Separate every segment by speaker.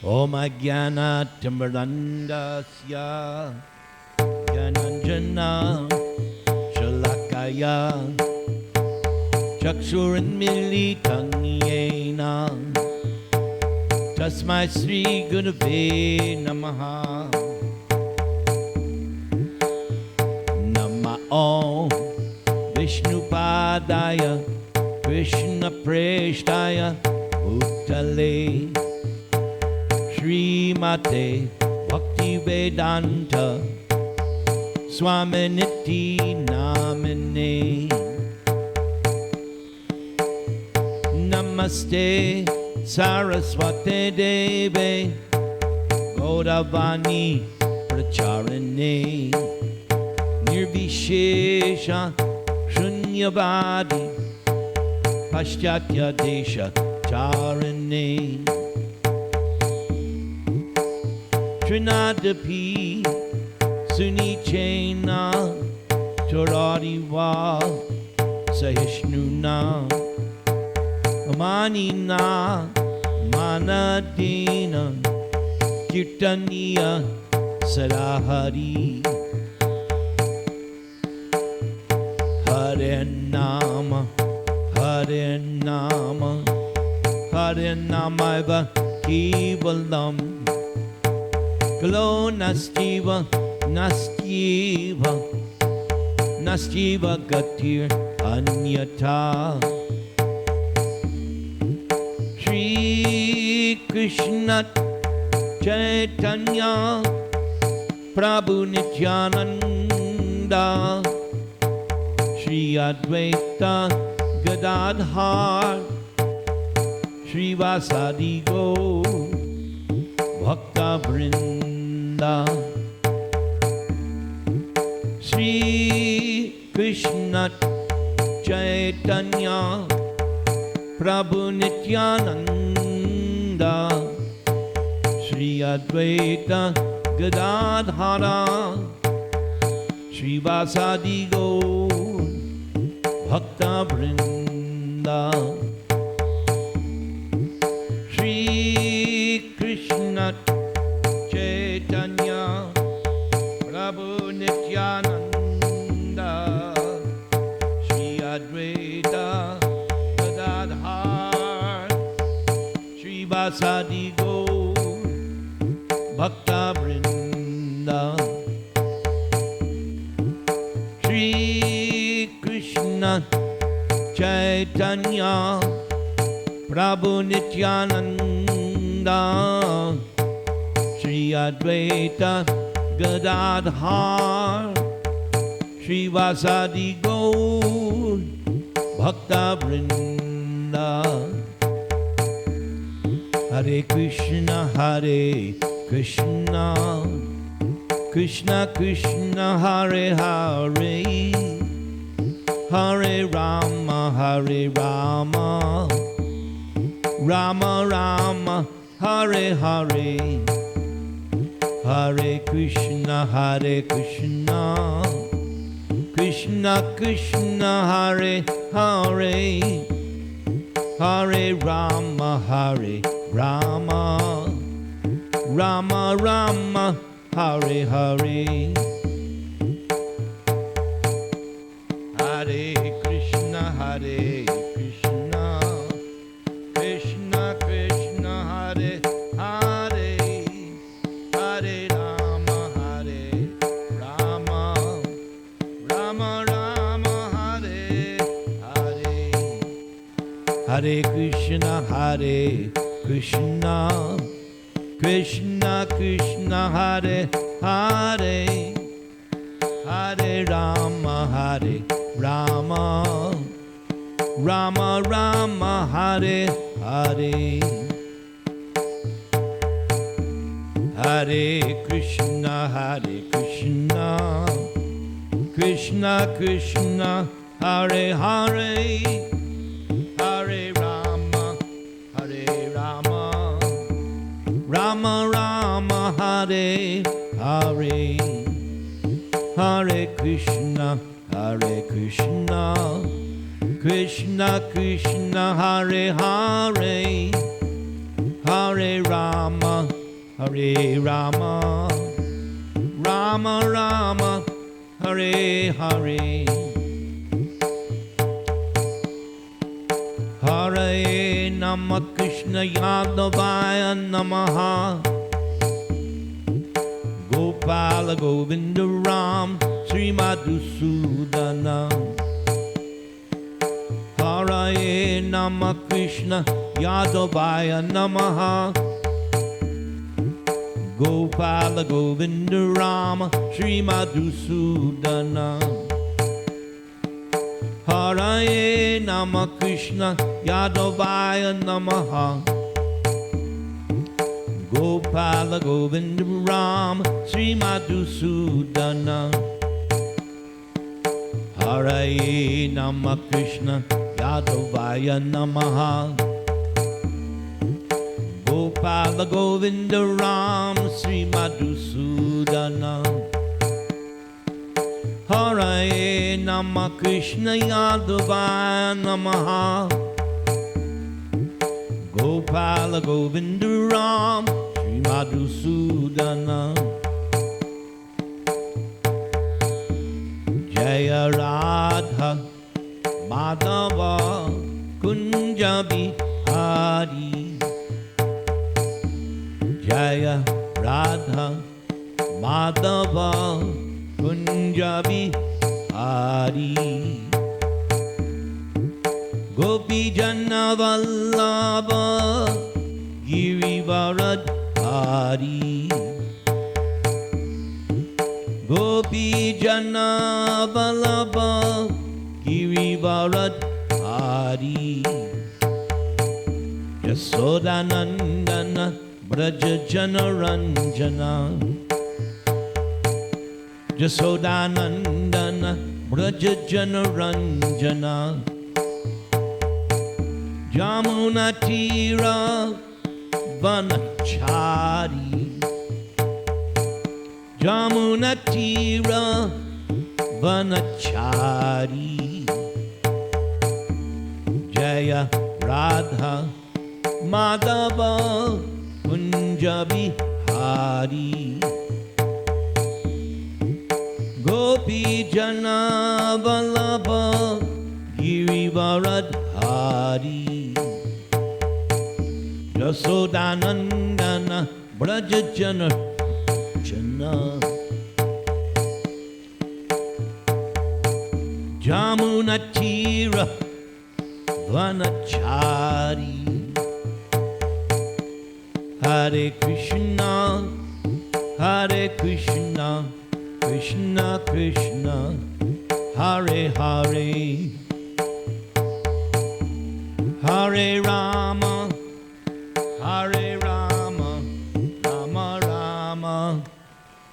Speaker 1: Om Ajnanatimbrandasya Gyananjana Shalakaya Chakshuranmilitam Yena Tasmai Sri Gurave Namaha Namah Vishnupadaya Krishna Preshtaya Uttale Srimate Bhakti Vedanta Swaminiti Namine Namaste Saraswate Deve Gaudavani Pracharane Nirvishesha Shunyavadi Paschatya Desha Charane Trinadapi Sunichena Toradiva Sahishnuna Manina Manadina Kirtaniya Sarahari Hare Nama Hare Nama Hare Namaiva Kevalam Kalo Nastiva Nastiva Nastiva Gatir Anyata Shri Krishna Chaitanya Prabhu Nityananda Shri Advaita Gadadhar Shri Vasadi Go Bhakta Vrinda Shri Krishna Chaitanya Prabhu Nityananda Shri Advaita Gadadhara Shri Vasadi Go Bhakta Vrinda Shri Krishna Chaitanya Prabhu Nityananda Shri Advaita Gadadhar Shri Vasadi Go Bhakta Vrinda Shri Krishna Chaitanya Prabhu Nityananda Shri Advaita Gadadhar Shri Vasadi Gaur Bhakta Vrinda Hare Krishna Krishna Krishna Hare Hare Hare Rama Rama Rama Hare Hare Hare Krishna Krishna Krishna Hare Hare Hare Rama Rama Rama Hare Hare Hare Krishna Krishna Krishna Hare Hare Hare Rama Rama Rama Hare Hare Hare Krishna Krishna Krishna Hare Hare Hare Rama Rama Rama Hare Hare Hare Krishna Krishna Krishna Hare Hare Hare Rama Rama Rama Hare Hare Hare Krishna Krishna Krishna Hare Hare Hare Hare Rama, Hare Rama, Rama Rama, Hare Hare. Hare Nama Krishna Yadavaya Namaha, Gopala Govinda Ram, Sri Madhusudana. Hare Nama Krishna Yadavaya Namaha, Gopala Govinda Ram, Sri Madhusudana. Hare Nama Krishna Yadavaya Namaha, Gopala Govinda Ram, Sri Madhusudana. Hare Nama Krishna Yadavaya Namaha, Gopala Govinda Ram, Sri Madhusudana. Hare Nama Krishna Yadavaya Namaha, Gopala Govinda Ram, Sri Madhusudana. Jaya Radha Madhava Kunja Bihari, Jaya Radha Madhava Kunja Bihari, Gopi Jana Vallabha Girivaradhari, Gopi Jana Vallabha Girivaradhari, Yasodanandana Braja Jana Ranjana, Yasodanandana Braja Jana Ranjana. Jamuna Tira Vanachari, Jamuna Tira Vanachari, Jaya Radha Madhava Kunja Bihari, Gopi Jana Vallabha Girivaradhari, Yasodanandana Braja Jana Jana, Jamuna Tira Vanachari. Hare Krishna, Hare Krishna, Krishna Krishna, Hare Hare, Hare Rama, Hare Rama, Rama Rama,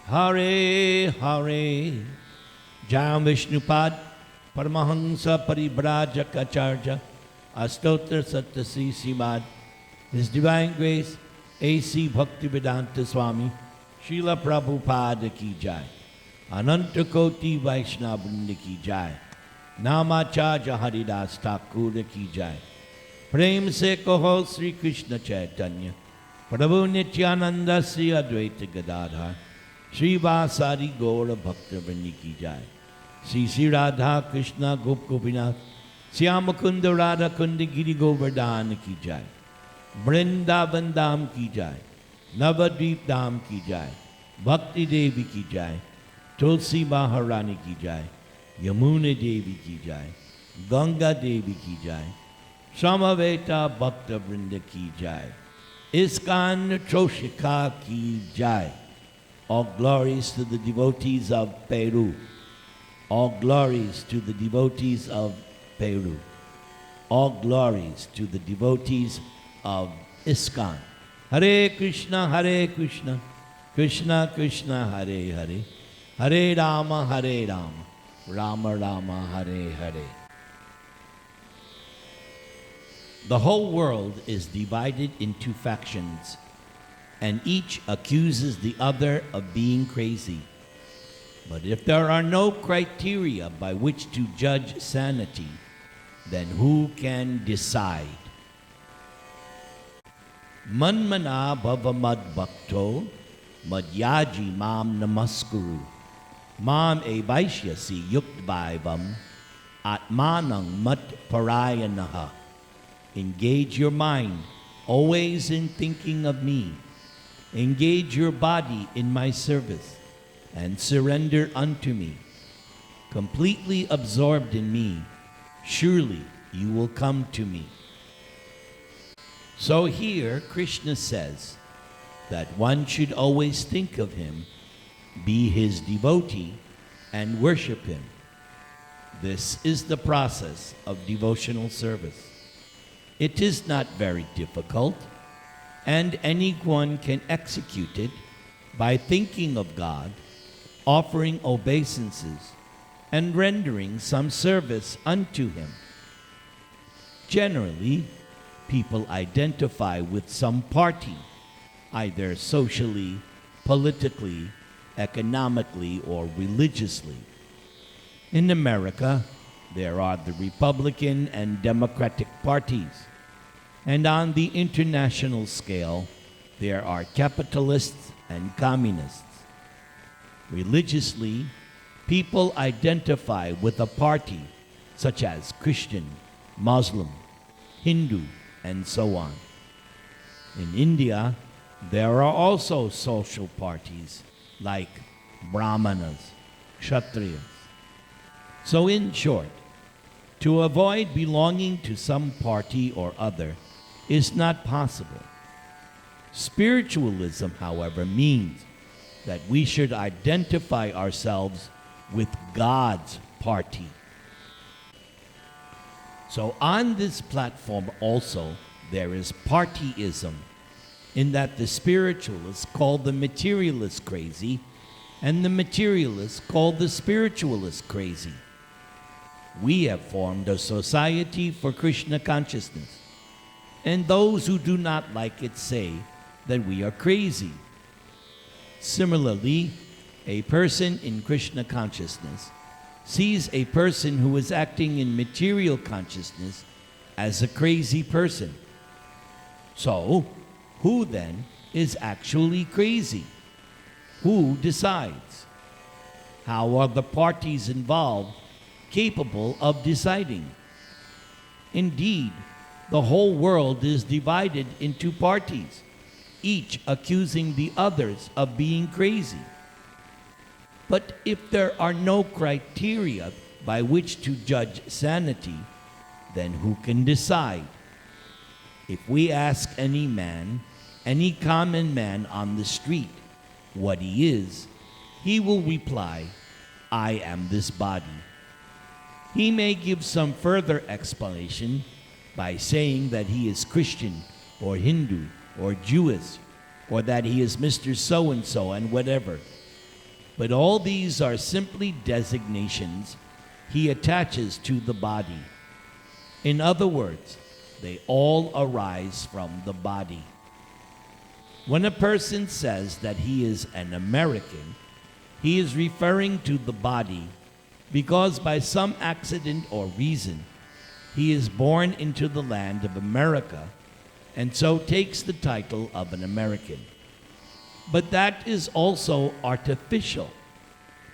Speaker 1: Hare Hare. Jayam Vishnupad Paramahansa Paribrajaka Astotra Satyasi Simad, His Divine Grace A.C. Bhaktivedanta Swami Srila Prabhupada Ki Jai, Ananta Koti Vaishnava Vrinda Ki Jai, Namacharya Haridas Thakur Ki Jai. Prem se kaho Sri Krishna Chaitanya Prabhu Nityananda Sri Advaita Gadadhar Sri Vasari Gaura Bhakta Vrinda Ki Jai. Sri Sri Radha Krishna Gop Gopinath Syamakunda Radha Kunda Giri Govardhan Ki Jai, Vrindavan Dham Ki Jai, Navadvip Dham Ki Jai, Bhakti Devi Ki Jai, Tulsi Maharani Ki Jai, Yamuna Devi Ki Jai, Ganga Devi Ki Jai, Samaveta Bhakta Vrinda Ki Jai, Iskan Troshika Ki Jai. All glories to the devotees of Peru. All glories to the devotees of Peru. All glories to the devotees of ISKCON. Hare Krishna, Krishna Krishna, Hare Hare, Hare Rama, Rama Rama, Hare Hare. The whole world is divided into factions, and each accuses the other of being crazy. But if there are no criteria by which to judge sanity, then who can decide? Manmana bhavamad bhakto madhyaji mam namaskuru. Mam e vaishyasi yuktbaivam atmanang mat parayanaha. Engage your mind always in thinking of me. Engage your body in my service and surrender unto me. Completely absorbed in me, surely you will come to me. So here Krishna says that one should always think of him, be his devotee, and worship him. This is the process of devotional service. It is not very difficult, and anyone can execute it by thinking of God, offering obeisances, and rendering some service unto him. Generally, people identify with some party, either socially, politically, economically, or religiously. In America, there are the Republican and Democratic parties, and on the international scale, there are capitalists and communists. Religiously, people identify with a party such as Christian, Muslim, Hindu, and so on. In India, there are also social parties like Brahmanas, Kshatriyas. So in short, to avoid belonging to some party or other is not possible. Spiritualism, however, means that we should identify ourselves with God's party. So on this platform also, there is partyism, in that the spiritualists call the materialists crazy, and the materialists call the spiritualists crazy. We have formed a society for Krishna consciousness, and those who do not like it say that we are crazy. Similarly, a person in Krishna consciousness sees a person who is acting in material consciousness as a crazy person. So, who then is actually crazy? Who decides? How are the parties involved capable of deciding? Indeed, the whole world is divided into parties, each accusing the others of being crazy. But if there are no criteria by which to judge sanity, then who can decide? If we ask any man, any common man on the street, what he is, he will reply, I am this body. He may give some further explanation by saying that he is Christian or Hindu or Jewish, or that he is Mr. So-and-so and whatever. But all these are simply designations he attaches to the body. In other words, they all arise from the body. When a person says that he is an American, he is referring to the body because by some accident or reason, he is born into the land of America and so takes the title of an American. But that is also artificial,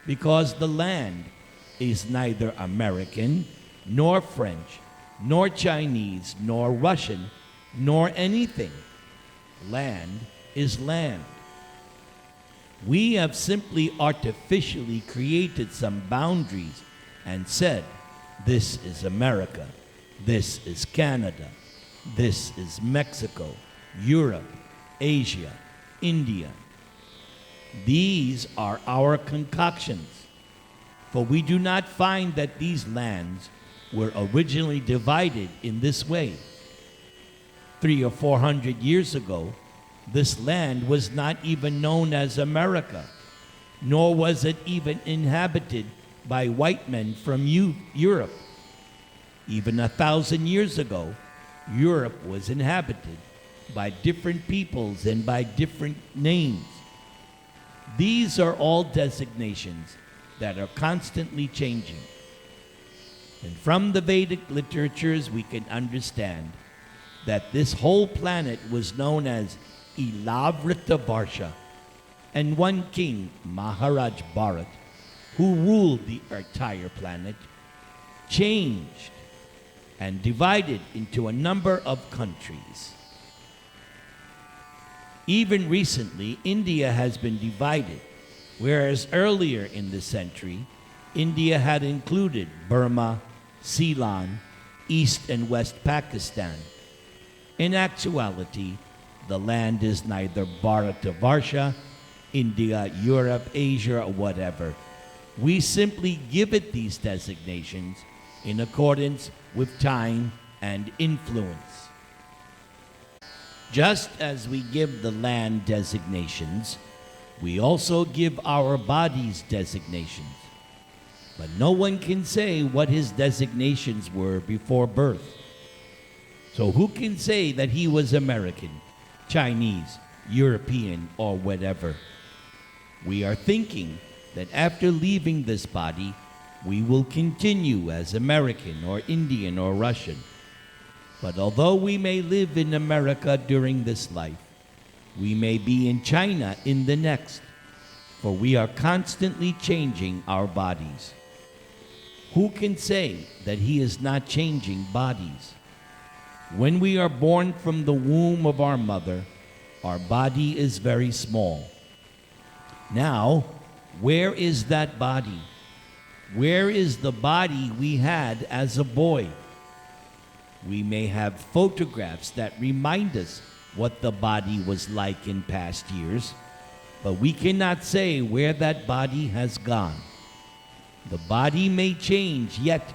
Speaker 1: because the land is neither American, nor French, nor Chinese, nor Russian, nor anything. Land is land. We have simply artificially created some boundaries and said, this is America, this is Canada, this is Mexico, Europe, Asia, India. These are our concoctions, for we do not find that these lands were originally divided in this way. 300 or 400 years ago, this land was not even known as America, nor was it even inhabited by white men from Europe. Even 1,000 years ago, Europe was inhabited by different peoples and by different names. These are all designations that are constantly changing. And from the Vedic literatures we can understand that this whole planet was known as Ilavrita Varsha, and one king, Maharaj Bharat, who ruled the entire planet, changed and divided into a number of countries. Even recently, India has been divided, whereas earlier in the century, India had included Burma, Ceylon, East and West Pakistan. In actuality, the land is neither Bharatavarsha, India, Europe, Asia, or whatever. We simply give it these designations in accordance with time and influence. Just as we give the land designations, we also give our bodies designations. But no one can say what his designations were before birth. So who can say that he was American, Chinese, European, or whatever? We are thinking that after leaving this body, we will continue as American or Indian or Russian. But although we may live in America during this life, we may be in China in the next, for we are constantly changing our bodies. Who can say that he is not changing bodies? When we are born from the womb of our mother, our body is very small. Now, where is that body? Where is the body we had as a boy? We may have photographs that remind us what the body was like in past years, but we cannot say where that body has gone. The body may change, yet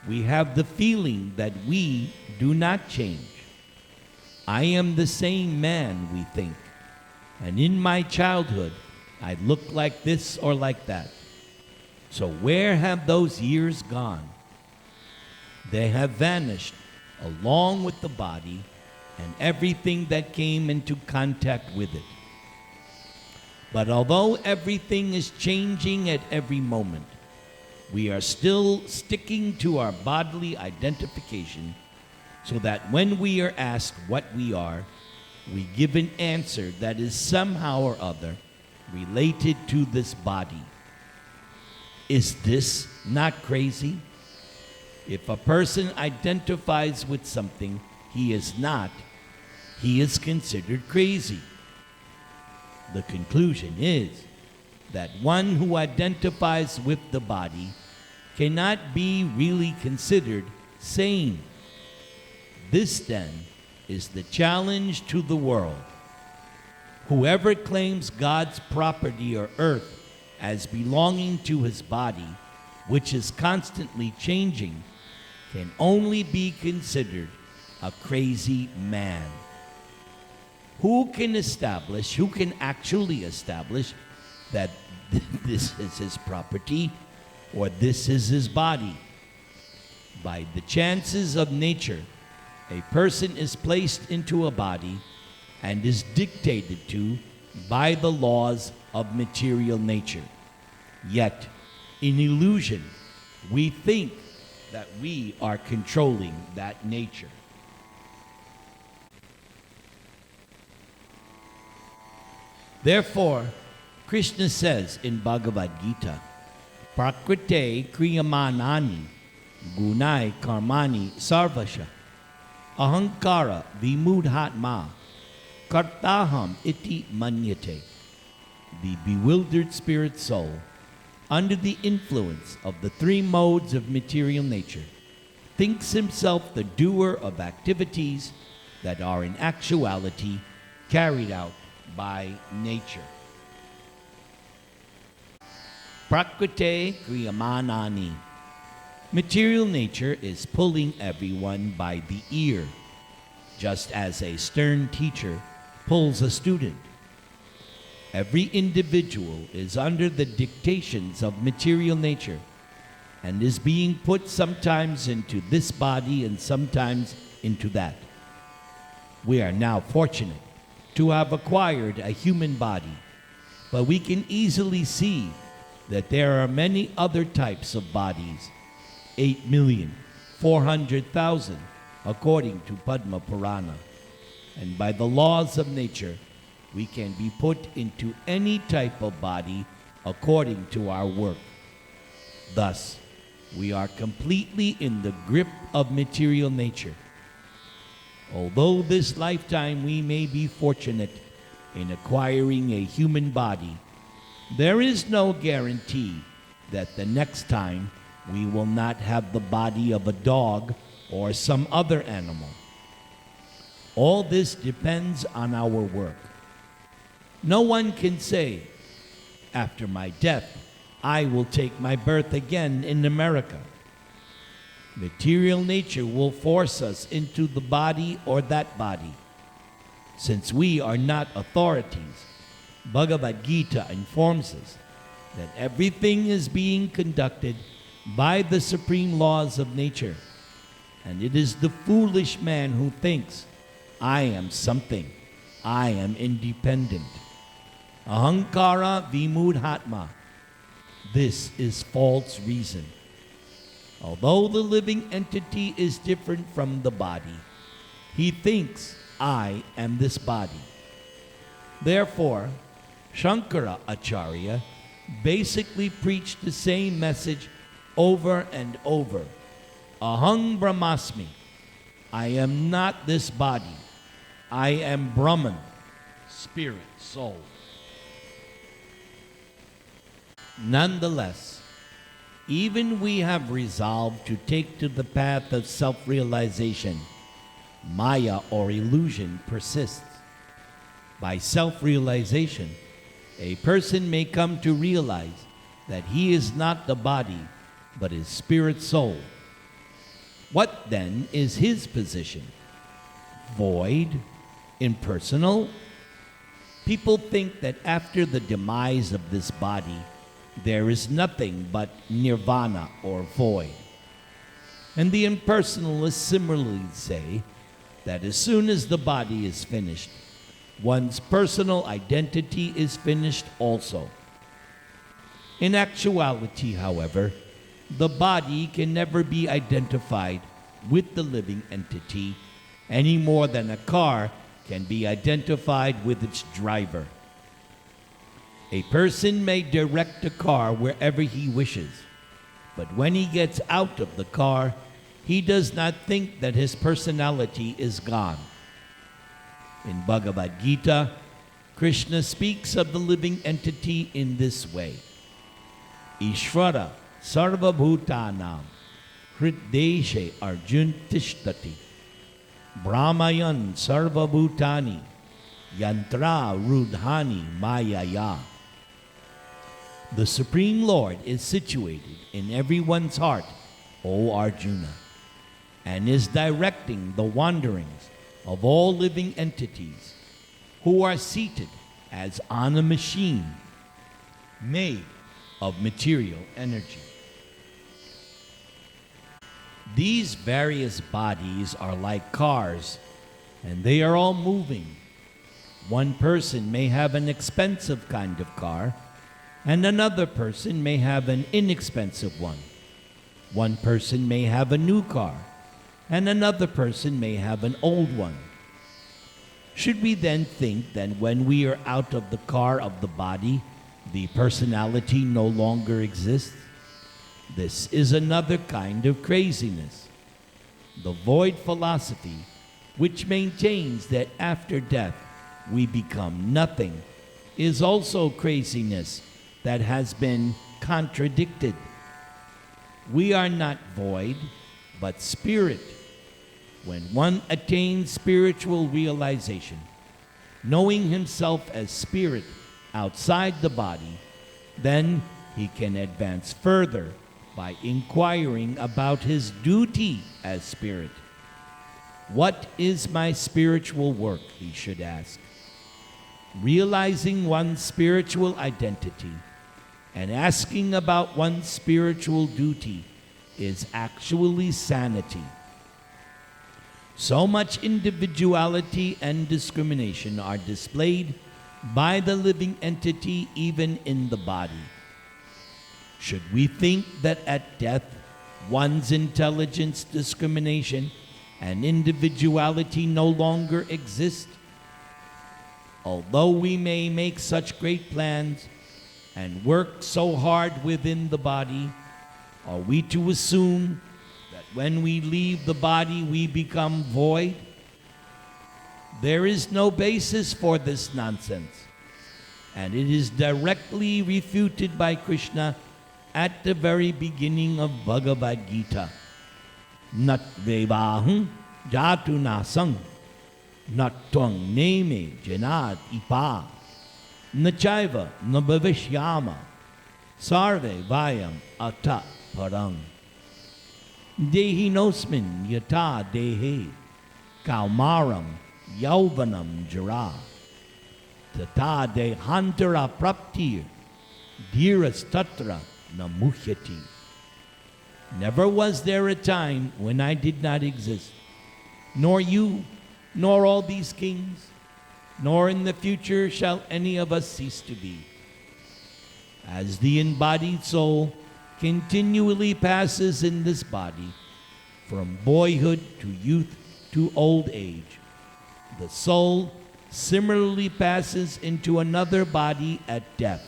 Speaker 1: we have the feeling that we do not change. I am the same man, we think, and in my childhood, I looked like this or like that. So where have those years gone? They have vanished along with the body and everything that came into contact with it. But although everything is changing at every moment, we are still sticking to our bodily identification so that when we are asked what we are, we give an answer that is somehow or other related to this body. Is this not crazy? If a person identifies with something he is not, he is considered crazy. The conclusion is that one who identifies with the body cannot be really considered sane. This, then, is the challenge to the world. Whoever claims God's property or earth as belonging to his body, which is constantly changing, can only be considered a crazy man. Who can actually establish that this is his property or this is his body? By the chances of nature, a person is placed into a body and is dictated to by the laws of material nature. Yet, in illusion, we think that we are controlling that nature. Therefore, Krishna says in Bhagavad Gita, Prakrite kriyamanani gunai karmani sarvasha ahankara vimudhatma kartaham iti manyate. The bewildered spirit soul, under the influence of the three modes of material nature, thinks himself the doer of activities that are in actuality carried out by nature. Prakrite kriyamanani. Material nature is pulling everyone by the ear, just as a stern teacher pulls a student. Every individual is under the dictations of material nature and is being put sometimes into this body and sometimes into that. We are now fortunate to have acquired a human body, but we can easily see that there are many other types of bodies, 8,400,000, according to Padma Purana. And by the laws of nature, we can be put into any type of body according to our work. Thus, we are completely in the grip of material nature. Although this lifetime we may be fortunate in acquiring a human body, there is no guarantee that the next time we will not have the body of a dog or some other animal. All this depends on our work. No one can say, after my death, I will take my birth again in America. Material nature will force us into the body or that body. Since we are not authorities, Bhagavad Gita informs us that everything is being conducted by the supreme laws of nature. And it is the foolish man who thinks, I am something, I am independent. Ahankara vimudhatma. This is false reason. Although the living entity is different from the body, he thinks, I am this body. Therefore, Shankara Acharya basically preached the same message over and over. Ahang Brahmasmi. I am not this body. I am Brahman, spirit, soul. Nonetheless, even we have resolved to take to the path of self-realization, Maya or illusion persists. By self-realization, a person may come to realize that he is not the body, but his spirit soul. What then is his position? Void? Impersonal? People think that after the demise of this body, there is nothing but nirvana or void. And the impersonalists similarly say that as soon as the body is finished, one's personal identity is finished also. In actuality, however, the body can never be identified with the living entity any more than a car can be identified with its driver. A person may direct a car wherever he wishes, but when he gets out of the car, he does not think that his personality is gone. In Bhagavad Gita, Krishna speaks of the living entity in this way. Ishvara sarvabhutanam hrideshe arjun tishtati brahmayan sarvabhutani yantra rudhani mayaya. The Supreme Lord is situated in everyone's heart, O Arjuna, and is directing the wanderings of all living entities who are seated as on a machine made of material energy. These various bodies are like cars, and they are all moving. One person may have an expensive kind of car, and another person may have an inexpensive one. One person may have a new car, and another person may have an old one. Should we then think that when we are out of the car of the body, the personality no longer exists? This is another kind of craziness. The void philosophy, which maintains that after death we become nothing, is also craziness that has been contradicted. We are not void, but spirit. When one attains spiritual realization, knowing himself as spirit outside the body, then he can advance further by inquiring about his duty as spirit. What is my spiritual work, he should ask. Realizing one's spiritual identity and asking about one's spiritual duty is actually sanity. So much individuality and discrimination are displayed by the living entity even in the body. Should we think that at death one's intelligence discrimination and individuality no longer exists? Although we may make such great plans and work so hard within the body, are we to assume that when we leave the body we become void? There is no basis for this nonsense, and it is directly refuted by Krishna at the very beginning of Bhagavad Gita. Nat vevaham jatu nasang nat twang neme janad ipa nachaiva nabhavishyama sarve vayam atat parang dehi nosmin yata dehe kaumaram yauvanam jara tata dehantara praptir dhiras tatra namuhyati. Never was there a time when I did not exist, nor you, nor all these kings, nor in the future shall any of us cease to be. As the embodied soul continually passes in this body, from boyhood to youth to old age, the soul similarly passes into another body at death.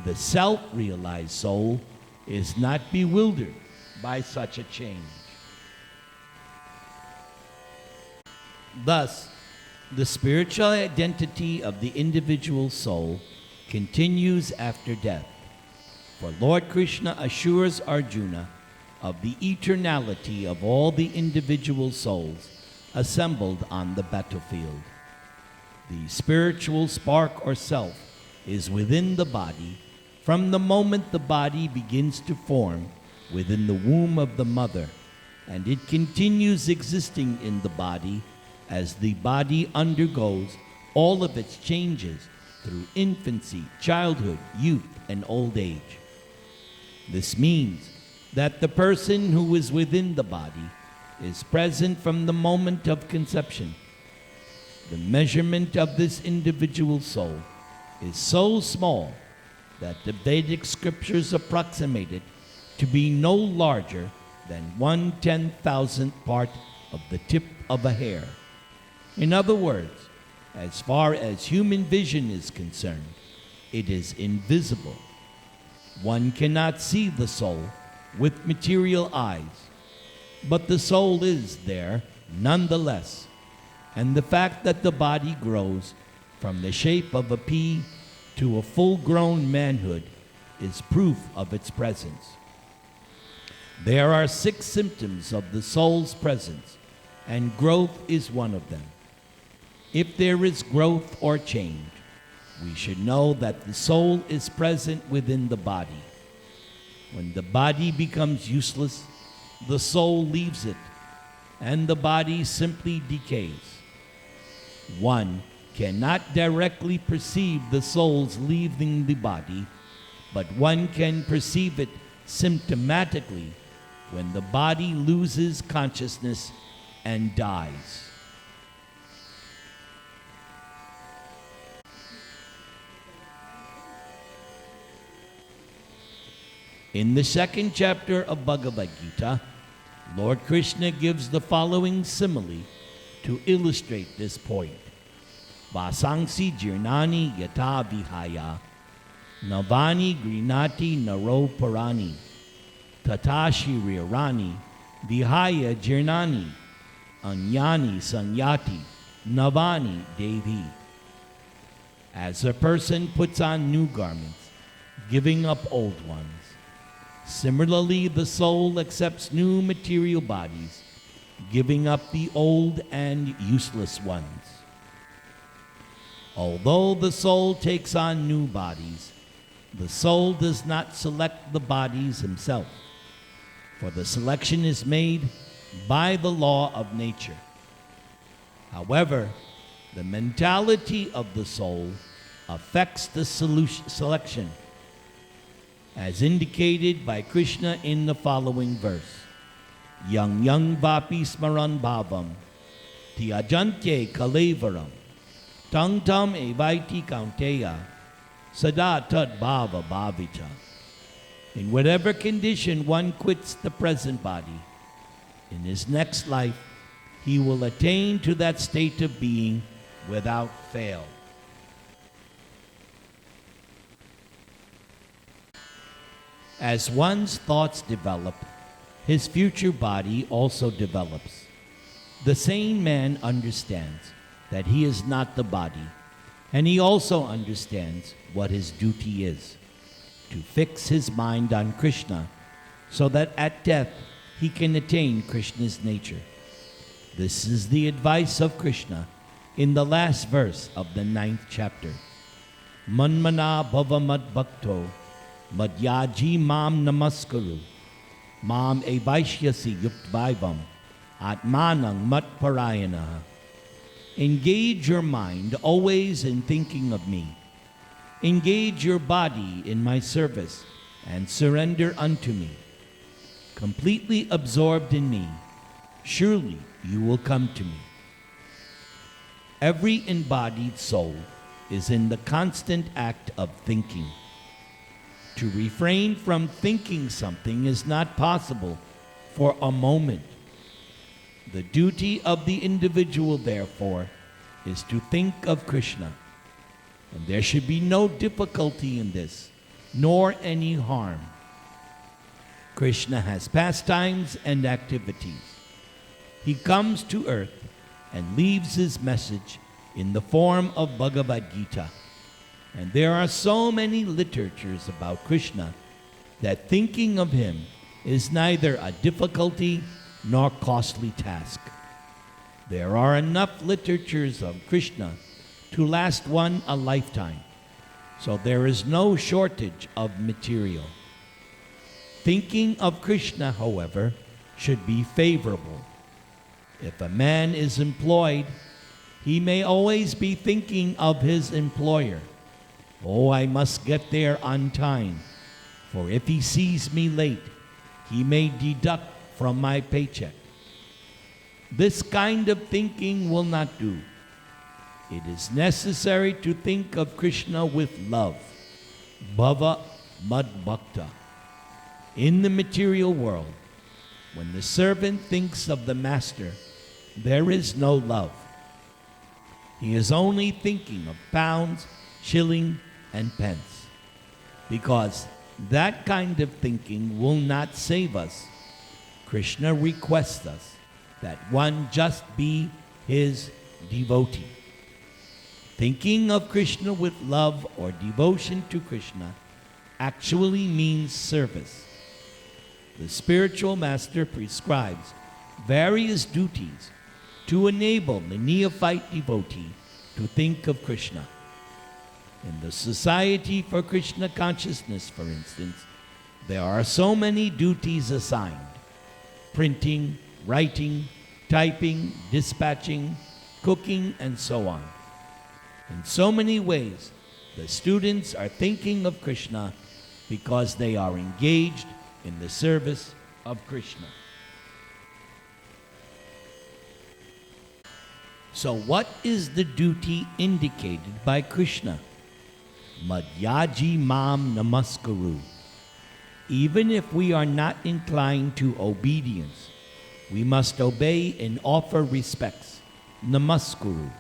Speaker 1: The self-realized soul is not bewildered by such a change. Thus, the spiritual identity of the individual soul continues after death. For Lord Krishna assures Arjuna of the eternality of all the individual souls assembled on the battlefield. The spiritual spark or self is within the body from the moment the body begins to form within the womb of the mother, and it continues existing in the body as the body undergoes all of its changes through infancy, childhood, youth, and old age. This means that the person who is within the body is present from the moment of conception. The measurement of this individual soul is so small that the Vedic scriptures approximate it to be no larger than 1/10,000th part of the tip of a hair. In other words, as far as human vision is concerned, it is invisible. One cannot see the soul with material eyes, but the soul is there nonetheless, and the fact that the body grows from the shape of a pea to a full-grown manhood is proof of its presence. There are 6 symptoms of the soul's presence, and growth is one of them. If there is growth or change, we should know that the soul is present within the body. When the body becomes useless, the soul leaves it, and the body simply decays. One cannot directly perceive the soul's leaving the body, but one can perceive it symptomatically when the body loses consciousness and dies. In the 2nd chapter of Bhagavad Gita, Lord Krishna gives the following simile to illustrate this point. Vasangsi jirnani yata vihaya navani grinati naro parani tatashi rirani vihaya jirnani anyani sanyati navani devi. As a person puts on new garments, giving up old ones, similarly the soul accepts new material bodies, giving up the old and useless ones. Although the soul takes on new bodies, the soul does not select the bodies himself, for the selection is made by the law of nature. However, the mentality of the soul affects the selection, as indicated by Krishna in the following verse. Yang yang vapi smaran bhavam tyajante kalevaram tang tam evaiti kaunteya sada tad bhava bhavita. In whatever condition one quits the present body, In his next life, he will attain to that state of being without fail. As one's thoughts develop, his future body also develops. The sane man understands that he is not the body, and he also understands what his duty is, to fix his mind on Krishna, so that at death he can attain Krishna's nature. This is the advice of Krishna in the last verse of the 9th chapter. Manmana bhava mad bhakto madhyaji mam namaskaru mam evaishyasi yuktvaivam atmanang mat parayana. Engage your mind always in thinking of me. Engage your body in my service and surrender unto me. Completely absorbed in me, surely you will come to me. Every embodied soul is in the constant act of thinking. To refrain from thinking something is not possible for a moment. The duty of the individual, therefore, is to think of Krishna. And there should be no difficulty in this, nor any harm. Krishna has pastimes and activities. He comes to earth and leaves his message in the form of Bhagavad Gita. And there are so many literatures about Krishna that thinking of him is neither a difficulty nor costly task. There are enough literatures of Krishna to last one a lifetime, so there is no shortage of material. Thinking of Krishna, however, should be favorable. If a man is employed, he may always be thinking of his employer. Oh, I must get there on time, for if he sees me late, he may deduct from my paycheck. This kind of thinking will not do. It is necessary to think of Krishna with love, bhava mad bhakta. In the material world, when the servant thinks of the master, there is no love. He is only thinking of pounds, shilling, and pence, because that kind of thinking will not save us. Krishna requests us that one just be his devotee. Thinking of Krishna with love or devotion to Krishna actually means service. The spiritual master prescribes various duties to enable the neophyte devotee to think of Krishna. In the Society for Krishna Consciousness, for instance, there are so many duties assigned: printing, writing, typing, dispatching, cooking, and so on. In so many ways, the students are thinking of Krishna because they are engaged in the service of Krishna. So what is the duty indicated by Krishna? Madhyaji mam namaskaru. Even if we are not inclined to obedience, we must obey and offer respects. Namaskuru.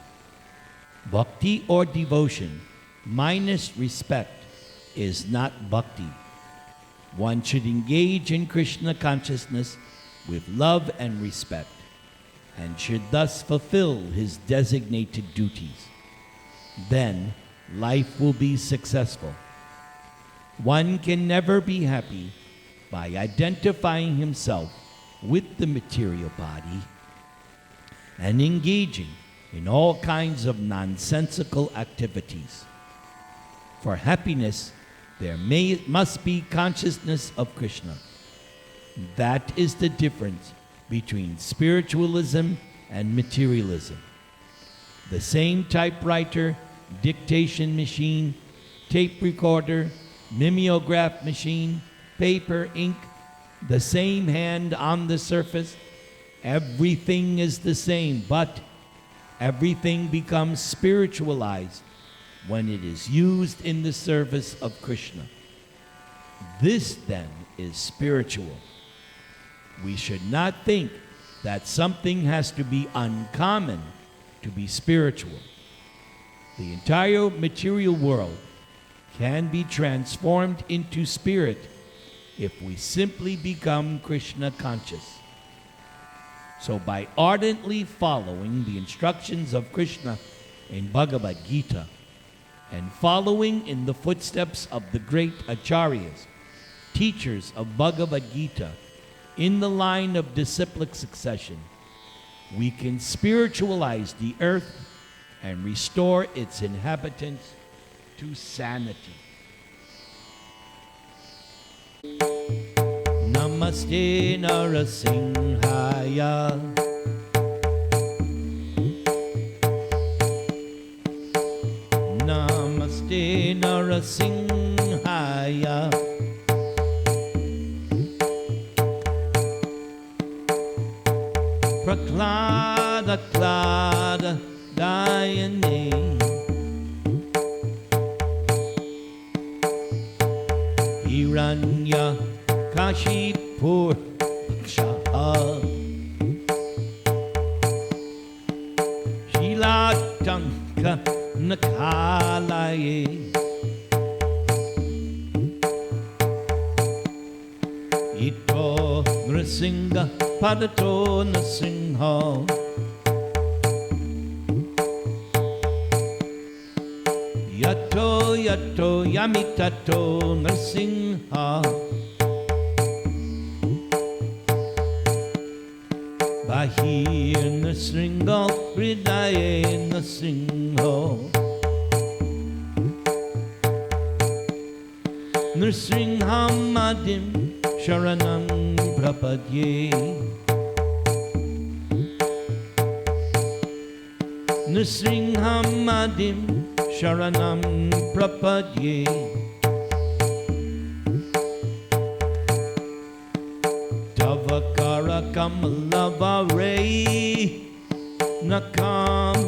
Speaker 1: Bhakti or devotion minus respect is not bhakti. One should engage in Krishna consciousness with love and respect, and should thus fulfill his designated duties. Then life will be successful. One can never be happy by identifying himself with the material body and engaging in all kinds of nonsensical activities. For happiness, there must be consciousness of Krishna. That is the difference between spiritualism and materialism. The same typewriter, dictation machine, tape recorder, mimeograph machine, paper, ink, the same hand on the surface, everything is the same, but everything becomes spiritualized when it is used in the service of Krishna. This then is spiritual. We should not think that something has to be uncommon to be spiritual. The entire material world can be transformed into spirit if we simply become Krishna conscious. So by ardently following the instructions of Krishna in Bhagavad Gita and following in the footsteps of the great acharyas, teachers of Bhagavad Gita, in the line of disciplic succession, we can spiritualize the earth and restore its inhabitants to sanity. Namaste Narasimhaya. Namaste Narasimhaya. Praklada Klada Dayane. Hiranya Kashipur Shaha. Shilatanka Nakalaye. Ito Nrsinga Padato Nrsinha. Yato Yato Yamitato Nrsinha. Bahir Nrsinga Hridaye Nrsinha. Nrsinghamadim Sharanam Prapadye. Nrsinghamadim Sharanam Prapadye. Tavakara Kamalavare Nakam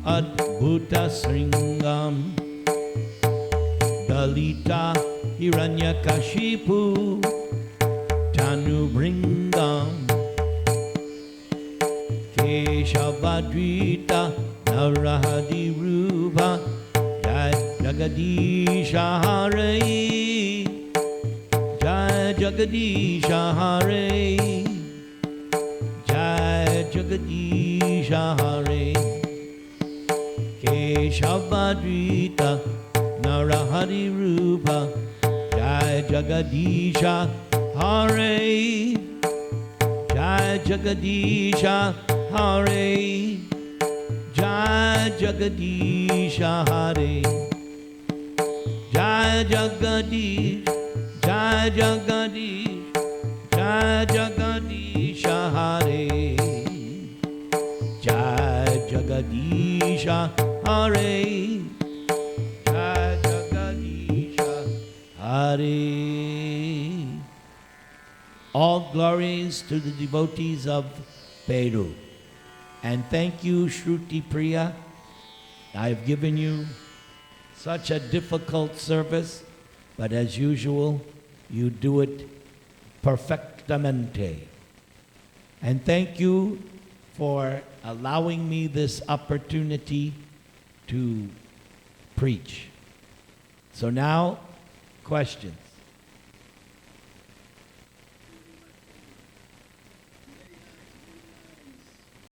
Speaker 1: Adbhuta Sringam. Dalita Hiranyakashipu Tanu Bringam. Keshavadrita Narahadi Rupa Jai Jagadisha Hare. Jai Jagadisha Hare. Jai Jagadisha Hare. Keshavadrita Narahari Rupa Jai Jagadisha Hare. Jai Jagadisha Hare. Jai Jagadisha Hare. Jai Jagadish. Jai Jagadish. Jai Jagadisha Hare. Jai Jagadisha Hare. Hare. All glories to the devotees of Peru. And thank you, Shruti Priya. I've given you such a difficult service, but as usual, you do it perfectamente. And thank you for allowing me this opportunity to preach. So now, questions.